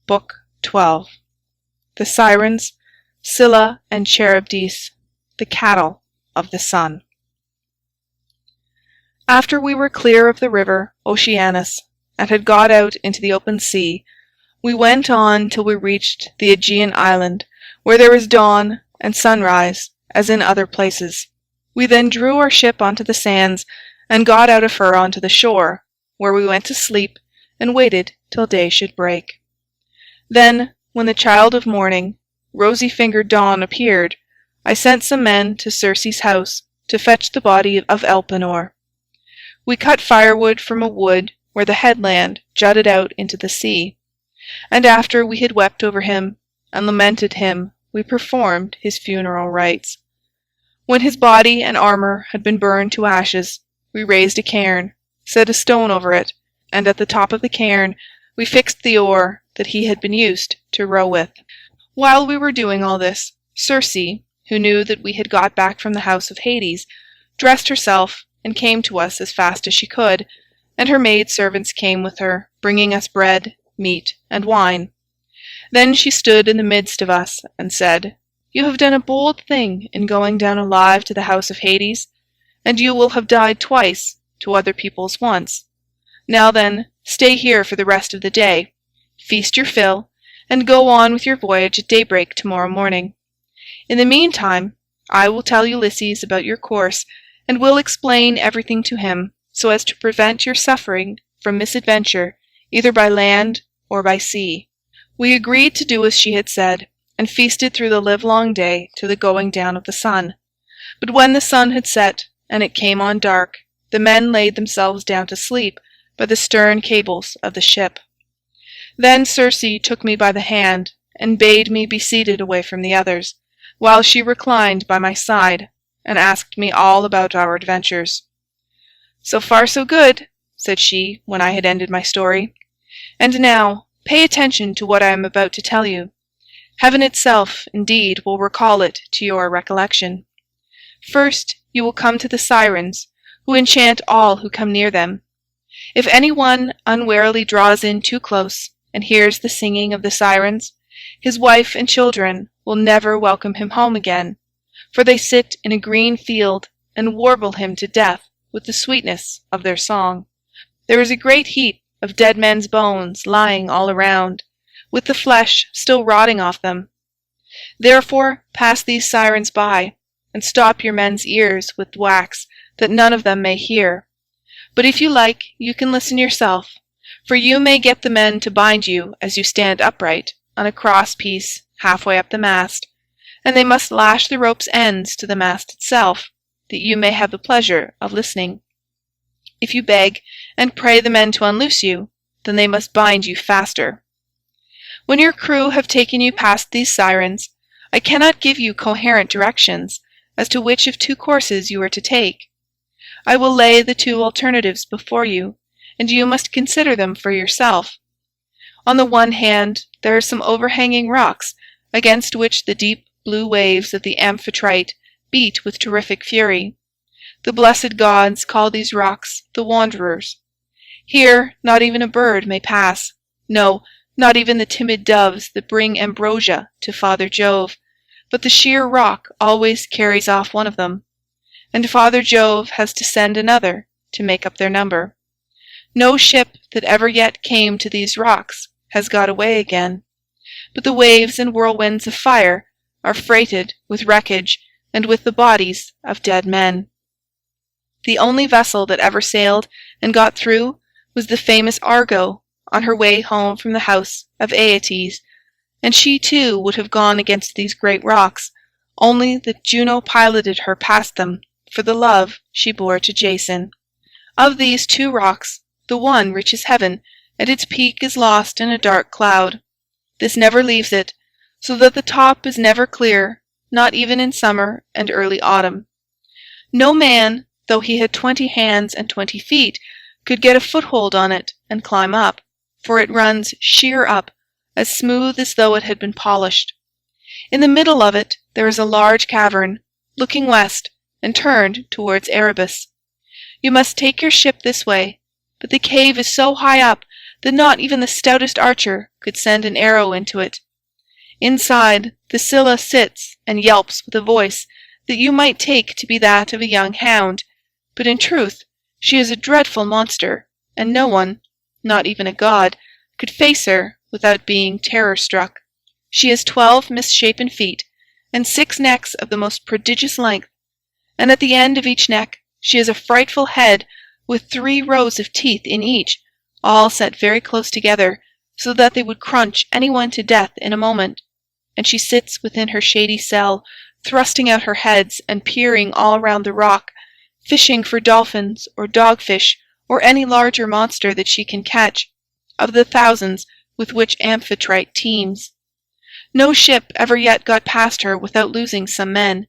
Book 12. The Sirens, Scylla and Charybdis, the cattle of the sun. After we were clear of the river Oceanus, and had got out into the open sea, we went on till we reached the Aegean island, where there is dawn and sunrise, as in other places. We then drew our ship onto the sands, and got out of her onto the shore, where we went to sleep, and waited till day should break. Then, when the child of morning, rosy-fingered dawn, appeared, I sent some men to Circe's house to fetch the body of Elpenor. We cut firewood from a wood where the headland jutted out into the sea, and after we had wept over him and lamented him, we performed his funeral rites. When his body and armour had been burned to ashes, we raised a cairn, set a stone over it, and at the top of the cairn we fixed the oar that he had been used to row with. While we were doing all this, Circe, who knew that we had got back from the house of Hades, dressed herself and came to us as fast as she could, and her maid-servants came with her, bringing us bread, meat, and wine. Then she stood in the midst of us and said, "You have done a bold thing in going down alive to the house of Hades, and you will have died twice to other people's once. Now then, stay here for the rest of the day, feast your fill, and go on with your voyage at daybreak tomorrow morning. In the meantime, I will tell Ulysses about your course, and will explain everything to him, so as to prevent your suffering from misadventure either by land or by sea." We agreed to do as she had said, and feasted through the livelong day to the going down of the sun. But when the sun had set, and it came on dark, the men laid themselves down to sleep by the stern cables of the ship. Then Circe took me by the hand, and bade me be seated away from the others, while she reclined by my side, and asked me all about our adventures. "So far so good," said she, when I had ended my story. "And now, pay attention to what I am about to tell you. Heaven itself, indeed, will recall it to your recollection. First, you will come to the Sirens, who enchant all who come near them. If any one unwarily draws in too close, and hears the singing of the Sirens, his wife and children will never welcome him home again, for they sit in a green field and warble him to death with the sweetness of their song. There is a great heap of dead men's bones lying all around, with the flesh still rotting off them. Therefore pass these Sirens by, and stop your men's ears with wax, that none of them may hear. But if you like, you can listen yourself, for you may get the men to bind you as you stand upright on a cross-piece halfway up the mast, and they must lash the rope's ends to the mast itself, that you may have the pleasure of listening. If you beg and pray the men to unloose you, then they must bind you faster. When your crew have taken you past these Sirens, I cannot give you coherent directions as to which of two courses you are to take. I will lay the two alternatives before you, and you must consider them for yourself. On the one hand, there are some overhanging rocks, against which the deep blue waves of the Amphitrite beat with terrific fury. The blessed gods call these rocks the Wanderers. Here not even a bird may pass, no, not even the timid doves that bring ambrosia to Father Jove, but the sheer rock always carries off one of them, and Father Jove has to send another to make up their number. No ship that ever yet came to these rocks has got away again, but the waves and whirlwinds of fire are freighted with wreckage and with the bodies of dead men. The only vessel that ever sailed and got through was the famous Argo on her way home from the house of Aeetes, and she too would have gone against these great rocks, only that Juno piloted her past them for the love she bore to Jason. Of these two rocks, the one reaches heaven, and its peak is lost in a dark cloud. This never leaves it, so that the top is never clear, not even in summer and early autumn. No man, though he had 20 hands and 20 feet, could get a foothold on it and climb up, for it runs sheer up, as smooth as though it had been polished. In the middle of it there is a large cavern, looking west and turned towards Erebus. You must take your ship this way, but the cave is so high up that not even the stoutest archer could send an arrow into it. Inside, the Scylla sits and yelps with a voice that you might take to be that of a young hound, but in truth she is a dreadful monster, and no one, not even a god, could face her without being terror-struck. She has 12 misshapen feet, and 6 necks of the most prodigious length, and at the end of each neck she has a frightful head with 3 rows of teeth in each, all set very close together, so that they would crunch anyone to death in a moment. And she sits within her shady cell, thrusting out her heads and peering all around the rock, fishing for dolphins or dogfish or any larger monster that she can catch, of the thousands with which Amphitrite teems. No ship ever yet got past her without losing some men,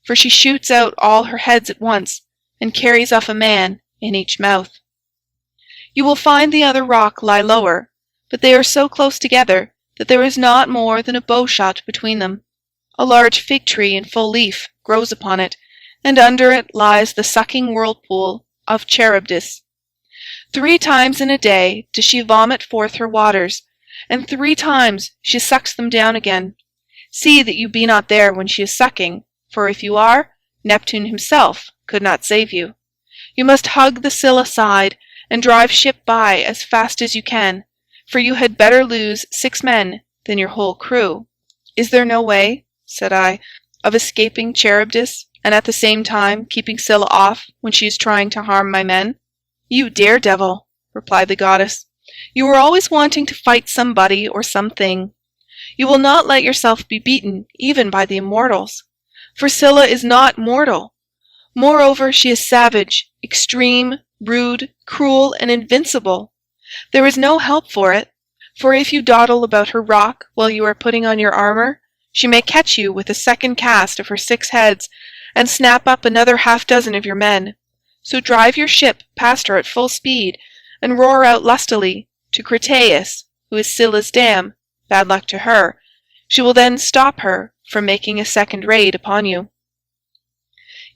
for she shoots out all her heads at once, and carries off a man in each mouth. You will find the other rock lie lower, but they are so close together that there is not more than a bow-shot between them. A large fig tree in full leaf grows upon it, and under it lies the sucking whirlpool of Charybdis. 3 times in a day does she vomit forth her waters, and 3 times she sucks them down again. See that you be not there when she is sucking, for if you are, Neptune himself could not save you. You must hug the Scylla side, and drive ship by as fast as you can, for you had better lose 6 men than your whole crew. Is there no way, said I, of escaping Charybdis, and at the same time keeping Scylla off when she is trying to harm my men? You daredevil, replied the goddess. You are always wanting to fight somebody or something. You will not let yourself be beaten even by the immortals, for Scylla is not mortal. Moreover, she is savage, extreme, rude, cruel, and invincible. There is no help for it, for if you dawdle about her rock while you are putting on your armor, she may catch you with a second cast of her 6 heads, and snap up another 6 of your men. So drive your ship past her at full speed, and roar out lustily to Crataeis, who is Scylla's dam, bad luck to her. She will then stop her from making a second raid upon you.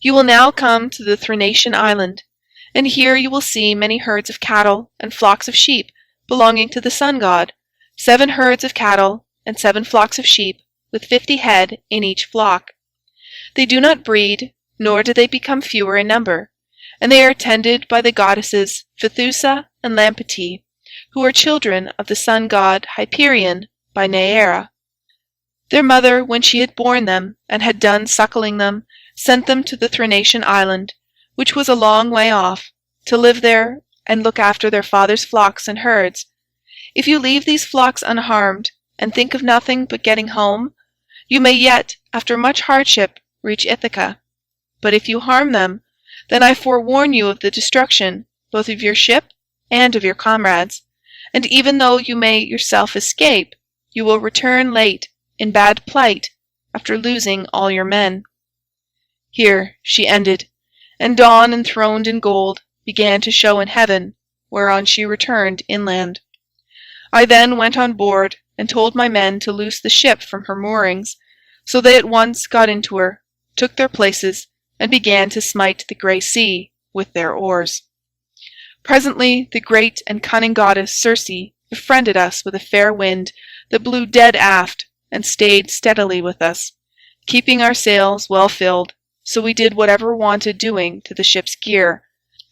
You will now come to the Thrinacian island, and here you will see many herds of cattle and flocks of sheep belonging to the sun god, 7 herds of cattle and 7 flocks of sheep, with 50 head in each flock. They do not breed, nor do they become fewer in number, and they are tended by the goddesses Phaethusa and Lampetie, who are children of the sun god Hyperion by Neaera. Their mother, when she had borne them and had done suckling them, sent them to the Thrinacian island, which was a long way off, to live there and look after their father's flocks and herds. If you leave these flocks unharmed, and think of nothing but getting home, you may yet, after much hardship, reach Ithaca. But if you harm them, then I forewarn you of the destruction both of your ship and of your comrades, and even though you may yourself escape, you will return late, in bad plight, after losing all your men. Here she ended, and dawn enthroned in gold began to show in heaven, whereon she returned inland. I then went on board and told my men to loose the ship from her moorings, so they at once got into her, took their places, and began to smite the grey sea with their oars. Presently the great and cunning goddess Circe befriended us with a fair wind that blew dead aft, and stayed steadily with us, keeping our sails well filled, so we did whatever wanted doing to the ship's gear,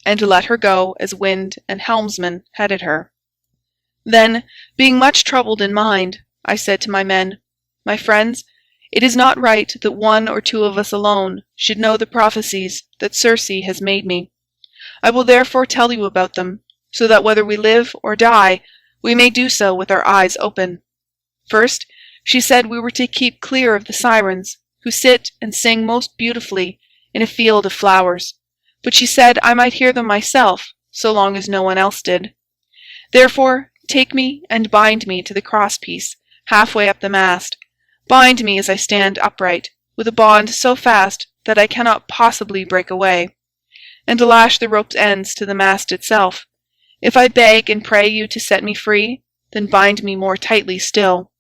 and let her go as wind and helmsman headed her. Then, being much troubled in mind, I said to my men, My friends, it is not right that 1 or 2 of us alone should know the prophecies that Circe has made me. I will therefore tell you about them, so that whether we live or die, we may do so with our eyes open. First, she said we were to keep clear of the sirens, who sit and sing most beautifully in a field of flowers, but she said I might hear them myself, so long as no one else did. Therefore, take me and bind me to the crosspiece, halfway up the mast. Bind me as I stand upright, with a bond so fast that I cannot possibly break away, and lash the rope's ends to the mast itself. If I beg and pray you to set me free, then bind me more tightly still.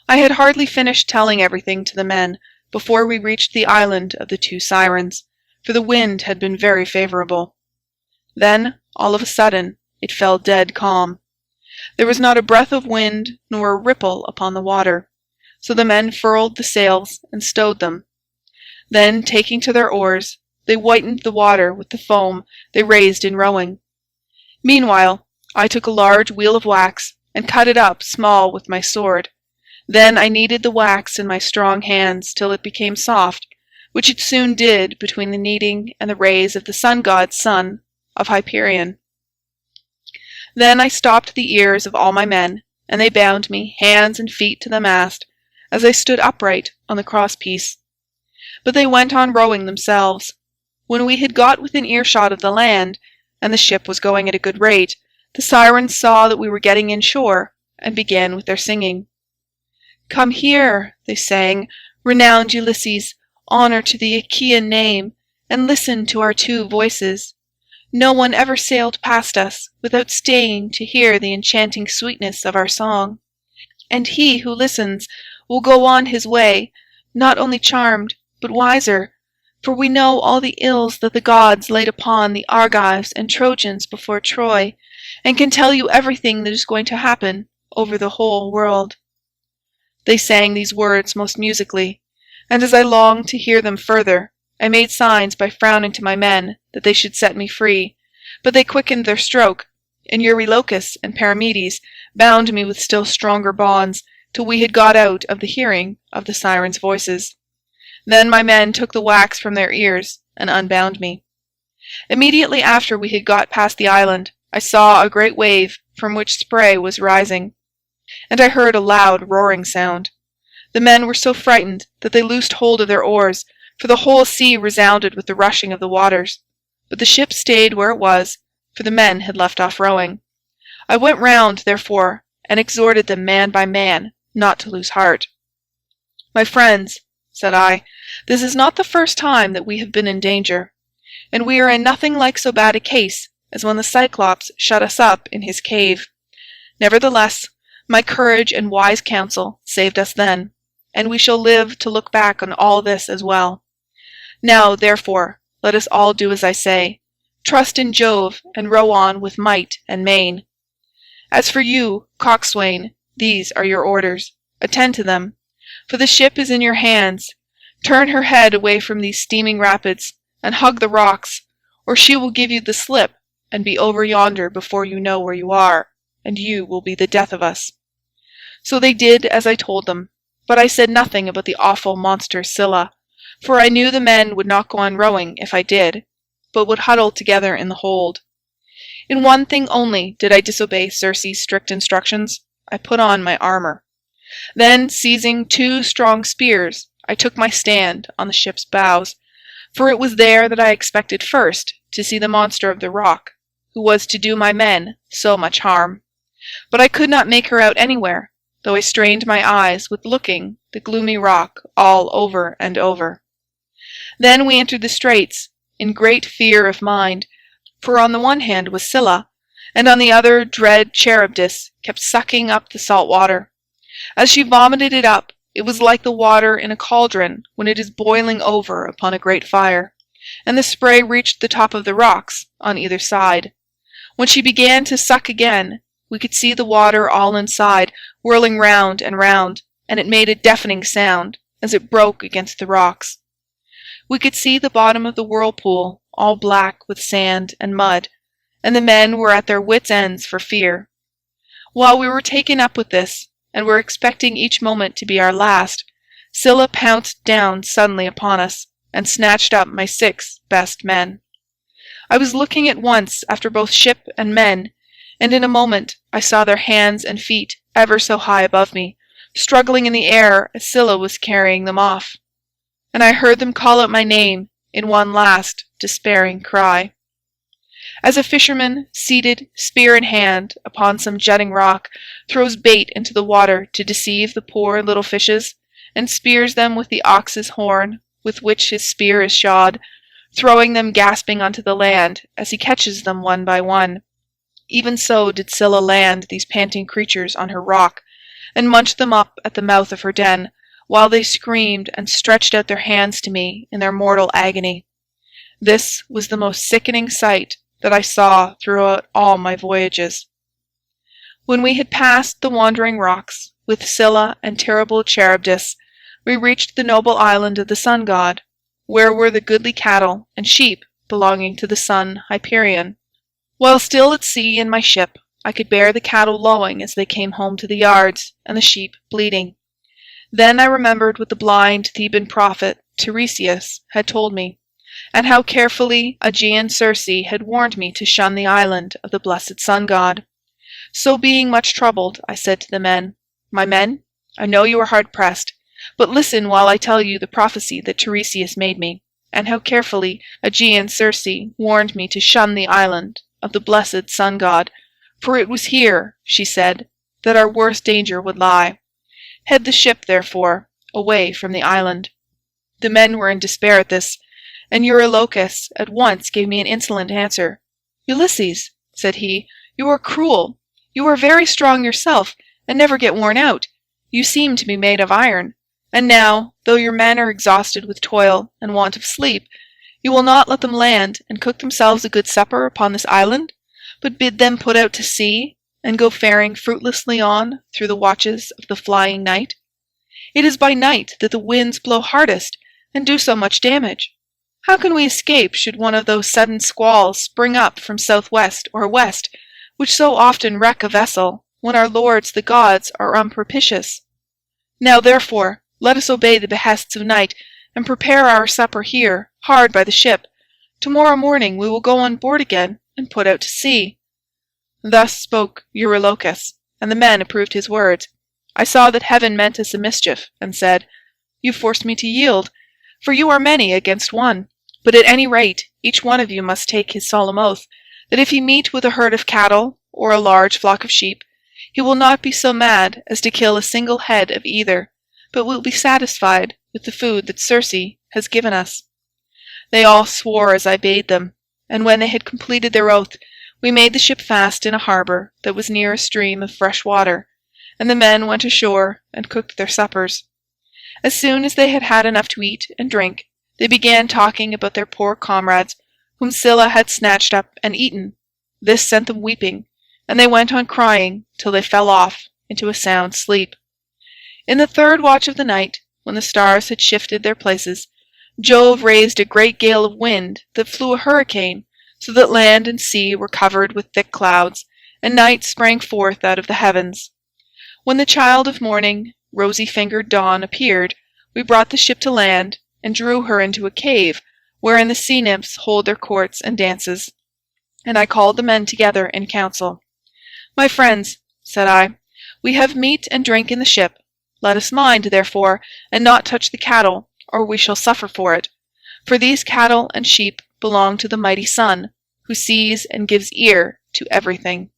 I had hardly finished telling everything to the men before we reached the island of the 2 sirens, for the wind had been very favourable. Then, all of a sudden, it fell dead calm. There was not a breath of wind nor a ripple upon the water. So the men furled the sails and stowed them. Then, taking to their oars, they whitened the water with the foam they raised in rowing. Meanwhile, I took a large wheel of wax and cut it up small with my sword. Then I kneaded the wax in my strong hands till it became soft, which it soon did between the kneading and the rays of the sun-god's son of Hyperion. Then I stopped the ears of all my men, and they bound me hands and feet to the mast, as I stood upright on the cross-piece. But they went on rowing themselves. When we had got within earshot of the land, and the ship was going at a good rate, the sirens saw that we were getting inshore, and began with their singing. "Come here," they sang, "renowned Ulysses, honour to the Achaean name, and listen to our two voices. No one ever sailed past us without staying to hear the enchanting sweetness of our song. And he who listens will go on his way, not only charmed, but wiser, for we know all the ills that the gods laid upon the Argives and Trojans before Troy, and can tell you everything that is going to happen over the whole world." They sang these words most musically, and as I longed to hear them further, I made signs by frowning to my men that they should set me free, but they quickened their stroke, and Eurylochus and Paramedes bound me with still stronger bonds till we had got out of the hearing of the sirens' voices. Then my men took the wax from their ears and unbound me. Immediately after we had got past the island, I saw a great wave from which spray was rising, and I heard a loud roaring sound. The men were so frightened that they loosed hold of their oars, for the whole sea resounded with the rushing of the waters. But the ship stayed where it was, for the men had left off rowing. I went round, therefore, and exhorted them man by man not to lose heart. "My friends," said I, "this is not the first time that we have been in danger, and we are in nothing like so bad a case as when the Cyclops shut us up in his cave. Nevertheless, my courage and wise counsel saved us then, and we shall live to look back on all this as well. Now, therefore, let us all do as I say, trust in Jove and row on with might and main. As for you, coxswain, these are your orders. Attend to them, for the ship is in your hands. Turn her head away from these steaming rapids, and hug the rocks, or she will give you the slip and be over yonder before you know where you are, and you will be the death of us." So they did as I told them, but I said nothing about the awful monster Scylla, for I knew the men would not go on rowing if I did, but would huddle together in the hold. In one thing only did I disobey Circe's strict instructions. I put on my armour. Then, seizing two strong spears, I took my stand on the ship's bows, for it was there that I expected first to see the monster of the rock, who was to do my men so much harm. But I could not make her out anywhere, though I strained my eyes with looking the gloomy rock all over and over. Then we entered the straits, in great fear of mind, for on the one hand was Scylla, and on the other dread Charybdis kept sucking up the salt water. As she vomited it up, it was like the water in a cauldron when it is boiling over upon a great fire, and the spray reached the top of the rocks on either side. When she began to suck again, we could see the water all inside, whirling round, and it made a deafening sound as it broke against the rocks. We could see the bottom of the whirlpool, all black with sand and mud, and the men were at their wits' ends for fear. While we were taken up with this, and were expecting each moment to be our last, Scylla pounced down suddenly upon us, and snatched up my 6 best men. I was looking at once after both ship and men, and in a moment I saw their hands and feet ever so high above me, struggling in the air as Scylla was carrying them off. And I heard them call out my name in one last despairing cry. As a fisherman, seated, spear in hand, upon some jutting rock, throws bait into the water to deceive the poor little fishes, and spears them with the ox's horn with which his spear is shod, throwing them gasping onto the land as he catches them one by one, even so did Scylla land these panting creatures on her rock, and munch them up at the mouth of her den, while they screamed and stretched out their hands to me in their mortal agony. This was the most sickening sight that I saw throughout all my voyages. When we had passed the wandering rocks, with Scylla and terrible Charybdis, we reached the noble island of the sun god, where were the goodly cattle and sheep belonging to the sun Hyperion. While still at sea in my ship, I could bear the cattle lowing as they came home to the yards, and the sheep bleating. Then I remembered what the blind Theban prophet Tiresias had told me, and how carefully Aegean Circe had warned me to shun the island of the blessed sun god. So being much troubled, I said to the men, "My men, I know you are hard-pressed, but listen while I tell you the prophecy that Tiresias made me, and how carefully Aegean Circe warned me to shun the island of the blessed sun god, for it was here, she said, that our worst danger would lie. Head the ship, therefore, away from the island." The men were in despair at this, and Eurylochus at once gave me an insolent answer. "Ulysses," said he, "you are cruel. You are very strong yourself, and never get worn out. You seem to be made of iron. And now, though your men are exhausted with toil and want of sleep, you will not let them land and cook themselves a good supper upon this island, but bid them put out to sea, and go faring fruitlessly on through the watches of the flying night. It is by night that the winds blow hardest and do so much damage. How can we escape should one of those sudden squalls spring up from southwest or west, which so often wreck a vessel, when our lords the gods are unpropitious? Now therefore let us obey the behests of night, and prepare our supper here, hard by the ship. Tomorrow morning we will go on board again, and put out to sea." Thus spoke Eurylochus, and the men approved his words. I saw that heaven meant us a mischief, and said, "You force me to yield, for you are many against one. But at any rate, each one of you must take his solemn oath, that if he meet with a herd of cattle, or a large flock of sheep, he will not be so mad as to kill a single head of either, but will be satisfied with the food that Circe has given us." They all swore as I bade them, and when they had completed their oath, we made the ship fast in a harbour that was near a stream of fresh water, and the men went ashore and cooked their suppers. As soon as they had had enough to eat and drink, they began talking about their poor comrades, whom Scylla had snatched up and eaten. This sent them weeping, and they went on crying till they fell off into a sound sleep. In the third watch of the night, when the stars had shifted their places, Jove raised a great gale of wind that flew a hurricane, so that land and sea were covered with thick clouds, and night sprang forth out of the heavens. When the child of morning, rosy-fingered Dawn, appeared, we brought the ship to land, and drew her into a cave, wherein the sea-nymphs hold their courts and dances. And I called the men together in council. "My friends," said I, "we have meat and drink in the ship. Let us mind, therefore, and not touch the cattle, or we shall suffer for it. For these cattle and sheep belong to the mighty sun, who sees and gives ear to everything."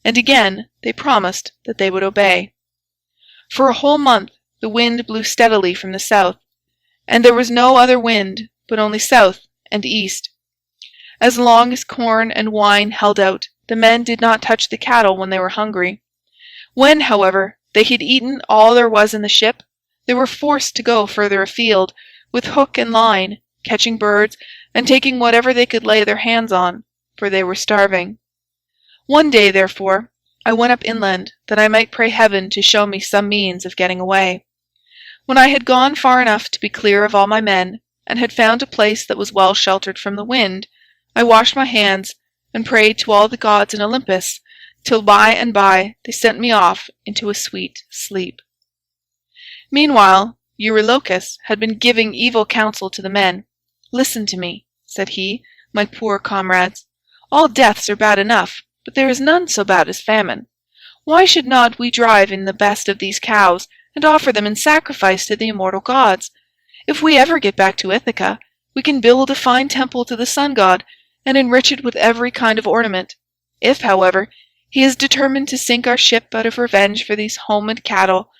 And again they promised that they would obey. For a whole month the wind blew steadily from the south, and there was no other wind, but only south and east. As long as corn and wine held out, the men did not touch the cattle when they were hungry. When, however, they had eaten all there was in the ship, they were forced to go further afield, with hook and line, catching birds, and taking whatever they could lay their hands on, for they were starving. One day, therefore, I went up inland, that I might pray heaven to show me some means of getting away. When I had gone far enough to be clear of all my men, and had found a place that was well sheltered from the wind, I washed my hands, and prayed to all the gods in Olympus, till by and by they sent me off into a sweet sleep. Meanwhile, Eurylochus had been giving evil counsel to the men. "Listen to me," said he, "my poor comrades. All deaths are bad enough, but there is none so bad as famine. Why should not we drive in the best of these cows, and offer them in sacrifice to the immortal gods? If we ever get back to Ithaca, we can build a fine temple to the sun god, and enrich it with every kind of ornament. If, however, he is determined to sink our ship out of revenge for these homed cattle,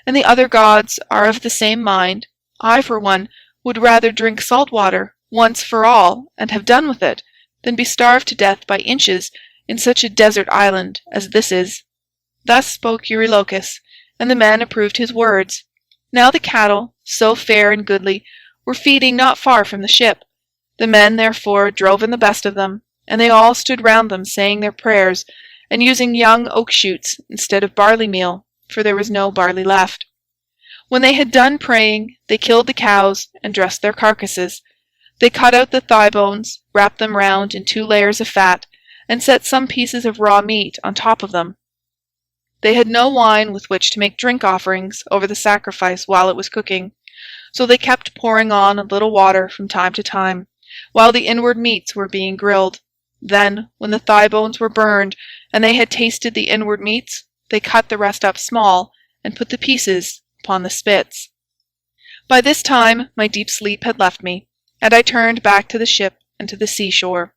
and the other gods are of the same mind, I, for one, would rather drink salt water once for all and have done with it, than be starved to death by inches in such a desert island as this is." Thus spoke Eurylochus, and the men approved his words. Now the cattle, so fair and goodly, were feeding not far from the ship. The men therefore drove in the best of them, and they all stood round them saying their prayers, and using young oak shoots instead of barley meal, for there was no barley left. When they had done praying, they killed the cows and dressed their carcasses. They cut out the thigh bones, wrapped them round in 2 layers of fat, and set some pieces of raw meat on top of them. They had no wine with which to make drink offerings over the sacrifice while it was cooking, so they kept pouring on a little water from time to time, while the inward meats were being grilled. Then, when the thigh bones were burned, and they had tasted the inward meats, they cut the rest up small, and put the pieces upon the spits. By this time my deep sleep had left me, and I turned back to the ship and to the seashore.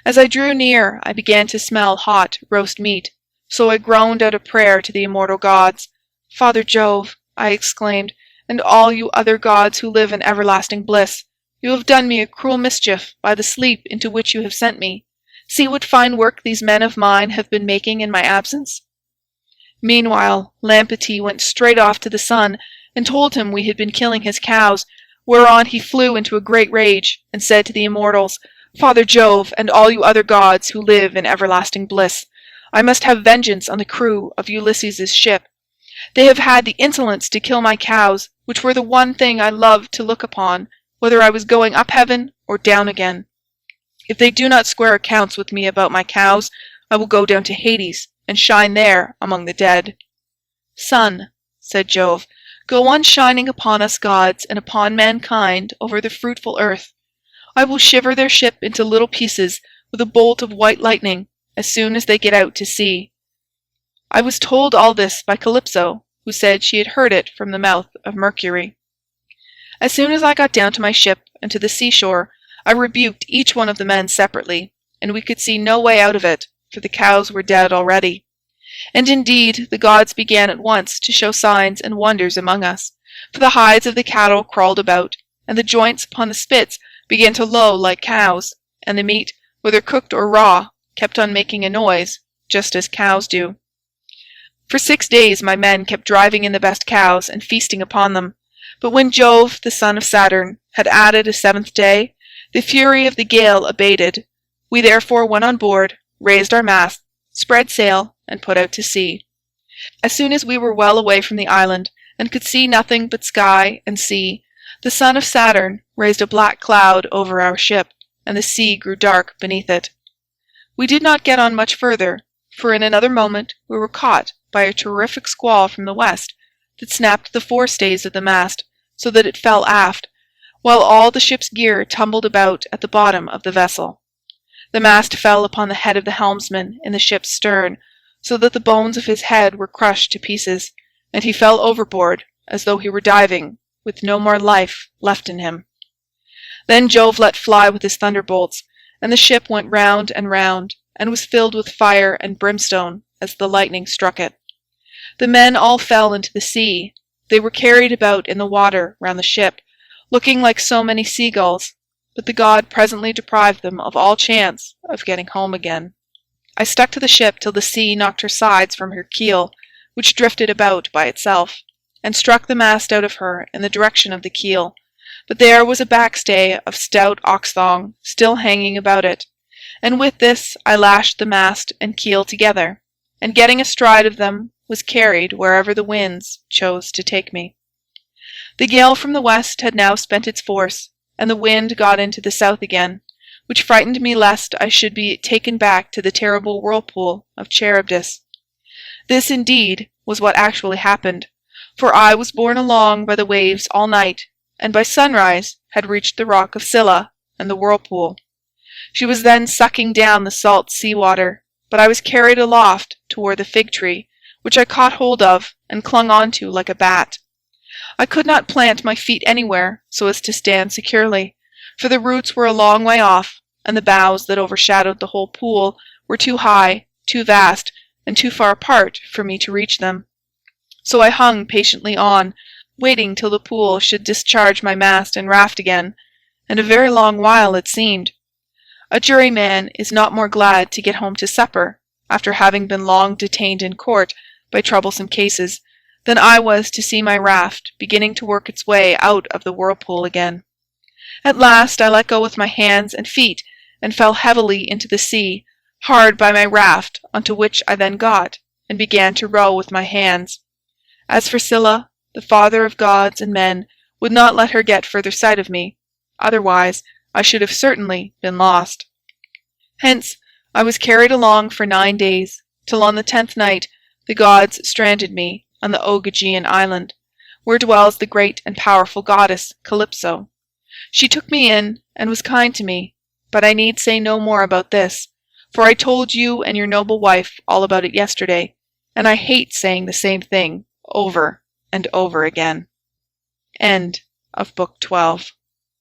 As I drew near, I began to smell hot roast meat, so I groaned out a prayer to the immortal gods. "Father Jove," I exclaimed, "and all you other gods who live in everlasting bliss, you have done me a cruel mischief by the sleep into which you have sent me. See what fine work these men of mine have been making in my absence." Meanwhile, Lampetie went straight off to the sun, and told him we had been killing his cows, whereon he flew into a great rage, and said to the immortals, "Father Jove, and all you other gods who live in everlasting bliss, I must have vengeance on the crew of Ulysses' ship. They have had the insolence to kill my cows, which were the one thing I loved to look upon, whether I was going up heaven or down again. If they do not square accounts with me about my cows, I will go down to Hades, and shine there among the dead." "Sun," said Jove, "go on shining upon us gods and upon mankind over the fruitful earth. I will shiver their ship into little pieces with a bolt of white lightning as soon as they get out to sea." I was told all this by Calypso, who said she had heard it from the mouth of Mercury. As soon as I got down to my ship and to the seashore, I rebuked each one of the men separately, and we could see no way out of it, for the cows were dead already. And indeed the gods began at once to show signs and wonders among us, for the hides of the cattle crawled about, and the joints upon the spits began to low like cows, and the meat, whether cooked or raw, kept on making a noise, just as cows do. For 6 days my men kept driving in the best cows and feasting upon them, but when Jove, the son of Saturn, had added a 7th day, the fury of the gale abated. We therefore went on board, raised our masts, spread sail, and put out to sea. As soon as we were well away from the island, and could see nothing but sky and sea, the son of Saturn raised a black cloud over our ship, and the sea grew dark beneath it. We did not get on much further, for in another moment we were caught by a terrific squall from the west that snapped the forestays of the mast so that it fell aft, while all the ship's gear tumbled about at the bottom of the vessel. The mast fell upon the head of the helmsman in the ship's stern, so that the bones of his head were crushed to pieces, and he fell overboard as though he were diving, with no more life left in him. Then Jove let fly with his thunderbolts, and the ship went round, and was filled with fire and brimstone as the lightning struck it. The men all fell into the sea. They were carried about in the water round the ship, looking like so many seagulls, but the god presently deprived them of all chance of getting home again. I stuck to the ship till the sea knocked her sides from her keel, which drifted about by itself, and struck the mast out of her in the direction of the keel, but there was a backstay of stout ox-thong still hanging about it, and with this I lashed the mast and keel together, and getting astride of them was carried wherever the winds chose to take me. The gale from the west had now spent its force, and the wind got into the south again, which frightened me lest I should be taken back to the terrible whirlpool of Charybdis. This, indeed, was what actually happened, for I was borne along by the waves all night, and by sunrise had reached the rock of Scylla and the whirlpool. She was then sucking down the salt sea water, but I was carried aloft toward the fig tree, which I caught hold of and clung on to like a bat. I could not plant my feet anywhere so as to stand securely, for the roots were a long way off, and the boughs that overshadowed the whole pool were too high, too vast, and too far apart for me to reach them. So I hung patiently on, waiting till the pool should discharge my mast and raft again, and a very long while it seemed. A juryman is not more glad to get home to supper, after having been long detained in court by troublesome cases, than I was to see my raft beginning to work its way out of the whirlpool again. At last I let go with my hands and feet, and fell heavily into the sea, hard by my raft, onto which I then got, and began to row with my hands. As for Scylla, the father of gods and men would not let her get further sight of me, otherwise I should have certainly been lost. Hence I was carried along for 9 days, till on the 10th night the gods stranded me on the Ogygian island, where dwells the great and powerful goddess Calypso. She took me in, and was kind to me, but I need say no more about this, for I told you and your noble wife all about it yesterday, and I hate saying the same thing over and over again. End of Book 12.